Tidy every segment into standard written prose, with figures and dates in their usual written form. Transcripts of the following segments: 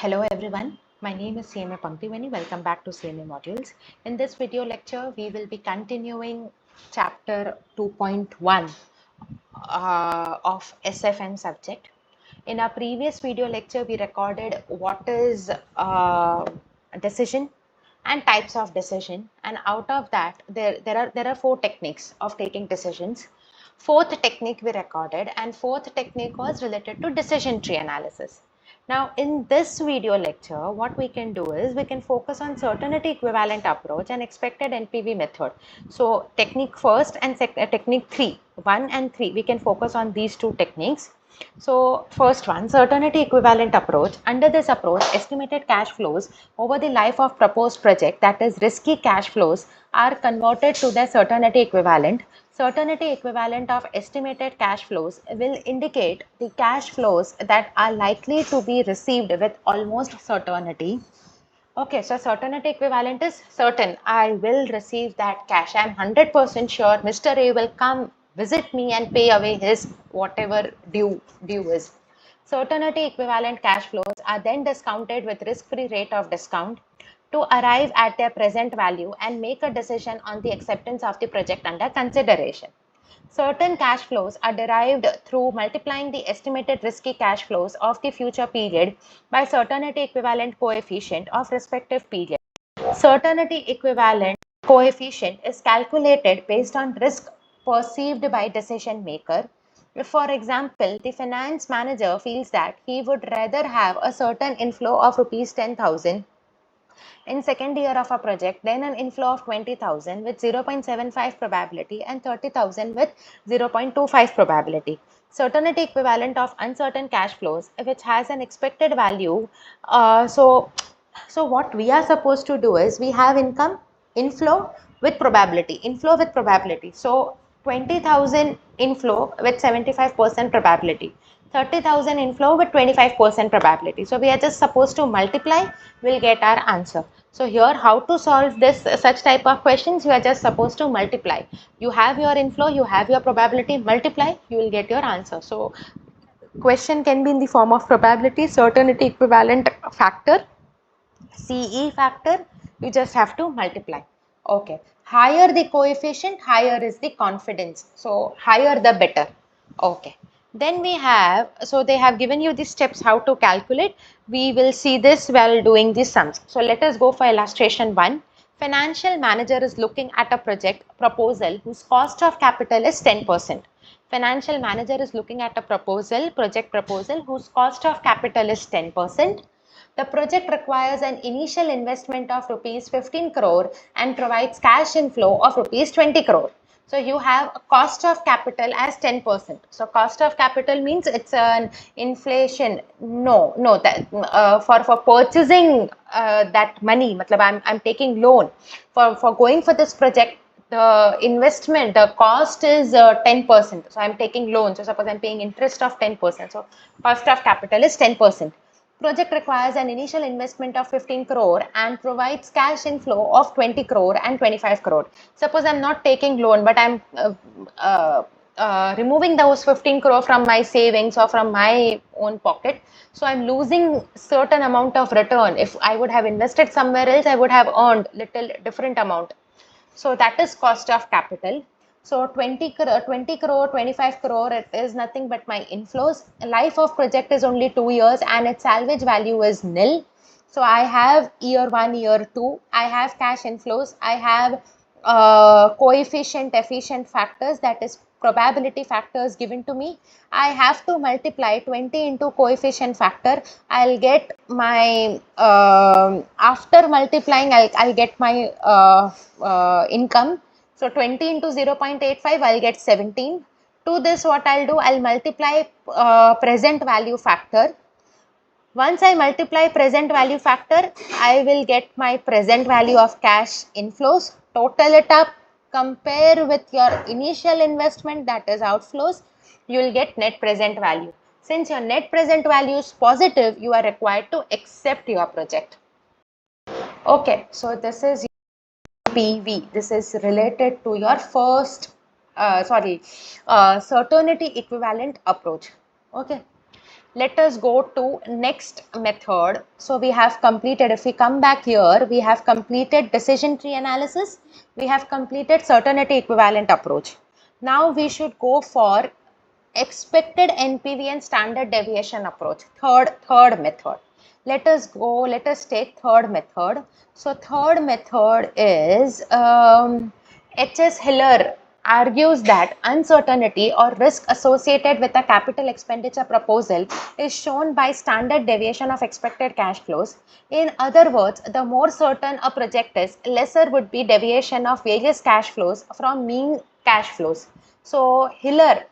Hello everyone, my name is CMA. Welcome back to CMA modules. In this video lecture, we will be continuing chapter 2.1 of SFM subject. In our previous video lecture, we recorded what is decision and types of decision, and out of that there are four techniques of taking decisions. Fourth technique we recorded, and fourth technique was related to decision tree analysis. Now in this video lecture, what we can do is we can focus on certainty equivalent approach and expected NPV method. So technique first and technique 1 and 3, we can focus on these two techniques. So first one, certainty equivalent approach. Under this approach, estimated cash flows over the life of proposed project, that is risky cash flows, are converted to their certainty equivalent. Certainty equivalent of estimated cash flows will indicate the cash flows that are likely to be received with almost certainty. Okay, so certainty equivalent is certain. I will receive that cash. I am 100% sure Mr. A will come visit me and pay away his whatever due is. Certainty equivalent cash flows are then discounted with risk-free rate of discount to arrive at their present value and make a decision on the acceptance of the project under consideration. Certain cash flows are derived through multiplying the estimated risky cash flows of the future period by certainty equivalent coefficient of respective period. Certainty equivalent coefficient is calculated based on risk perceived by decision maker. If, for example, the finance manager feels that he would rather have a certain inflow of rupees 10,000 in second year of a project, then an inflow of 20,000 with 0.75 probability and 30,000 with 0.25 probability. Certainty equivalent of uncertain cash flows, which has an expected value. So what we are supposed to do is we have inflow with probability. So 20,000 inflow with 75% probability. 30,000 inflow with 25% probability. So we are just supposed to multiply, we'll get our answer. So here, how to solve this such type of questions? You are just supposed to multiply. You have your inflow, you have your probability, multiply, you will get your answer. So question can be in the form of probability, certainty equivalent factor, CE factor, you just have to multiply. Okay, higher the coefficient, higher is the confidence. So higher the better. Okay. Then we have, so they have given you the steps how to calculate. We will see this while doing the sums. So let us go for illustration 1. Financial manager is looking at a project proposal whose cost of capital is 10%. Financial manager is looking at a project proposal whose cost of capital is 10%. The project requires an initial investment of rupees 15 crore and provides cash inflow of rupees 20 crore. So you have a cost of capital as 10%. So cost of capital means it's an inflation. For purchasing that money, I'm taking loan for going for this project. The investment, the cost is 10%. So I'm taking loan. So suppose I'm paying interest of 10%. So cost of capital is 10%. Project requires an initial investment of 15 crore and provides cash inflow of 20 crore and 25 crore. Suppose I'm not taking loan, but I'm removing those 15 crore from my savings or from my own pocket. So I'm losing certain amount of return. If I would have invested somewhere else, I would have earned little different amount. So that is cost of capital. So 20 crore, 25 crore, it is nothing but my inflows. Life of project is only 2 years and its salvage value is nil. So I have year 1, year 2, I have cash inflows, I have coefficient efficient factors, that is probability factors given to me. I have to multiply 20 into coefficient factor. I'll get my, after multiplying, I'll get my income. So 20 into 0.85, I'll get 17. To this, what I'll do, I'll multiply present value factor. Once I multiply present value factor, I will get my present value of cash inflows. Total it up, compare with your initial investment, that is outflows, you will get net present value. Since your net present value is positive, you are required to accept your project. Okay, so this is PV. This is related to your first, certainty equivalent approach. Okay. Let us go to next method. So we have completed, if we come back here, we have completed decision tree analysis, we have completed certainty equivalent approach. Now we should go for expected NPV and standard deviation approach, third method. Let us take third method. So third method is H.S. Hiller argues that uncertainty or risk associated with a capital expenditure proposal is shown by standard deviation of expected cash flows. In other words, the more certain a project is, lesser would be deviation of various cash flows from mean cash flows. So Hiller,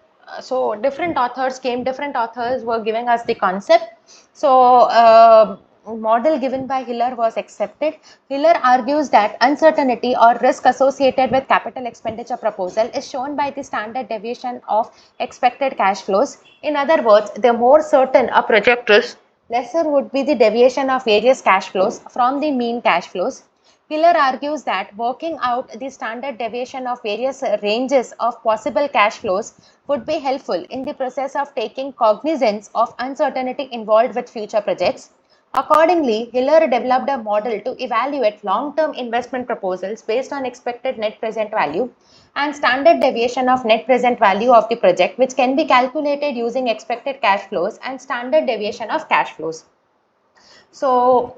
so different authors were giving us the concept. So model given by Hiller was accepted. Hiller argues that uncertainty or risk associated with capital expenditure proposal is shown by the standard deviation of expected cash flows. In other words, the more certain a project is, lesser would be the deviation of various cash flows from the mean cash flows. Hiller argues that working out the standard deviation of various ranges of possible cash flows would be helpful in the process of taking cognizance of uncertainty involved with future projects. Accordingly, Hiller developed a model to evaluate long-term investment proposals based on expected net present value and standard deviation of net present value of the project, which can be calculated using expected cash flows and standard deviation of cash flows. So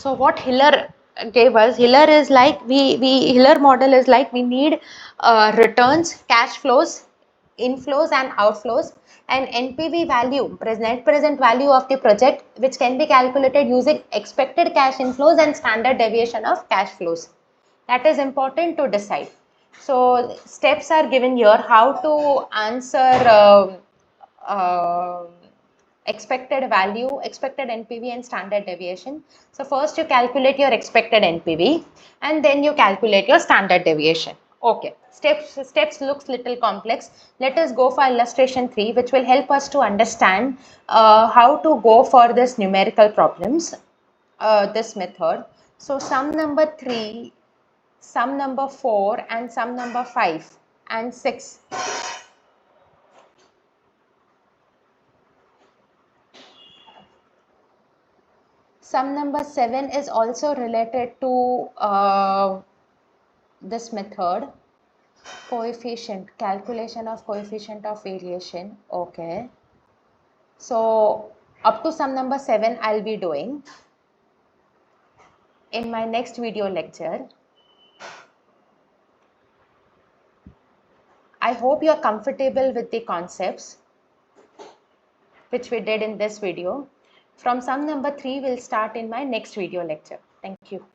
what Hiller gave us, Hiller is like Hiller model is like we need returns, cash flows, inflows and outflows, and NPV value, net present value of the project, which can be calculated using expected cash inflows and standard deviation of cash flows. That is important to decide. So steps are given here how to answer expected value, expected NPV and standard deviation. So first you calculate your expected NPV and then you calculate your standard deviation. Okay, steps looks little complex. Let us go for illustration 3, which will help us to understand how to go for this numerical problems, this method. So sum number 3, sum number 4 and sum number 5 and 6. Sum number 7 is also related to this method, coefficient, calculation of coefficient of variation. Okay. So up to sum number 7 I'll be doing in my next video lecture. I hope you are comfortable with the concepts which we did in this video. From sum number 3 we'll start in my next video lecture. Thank you.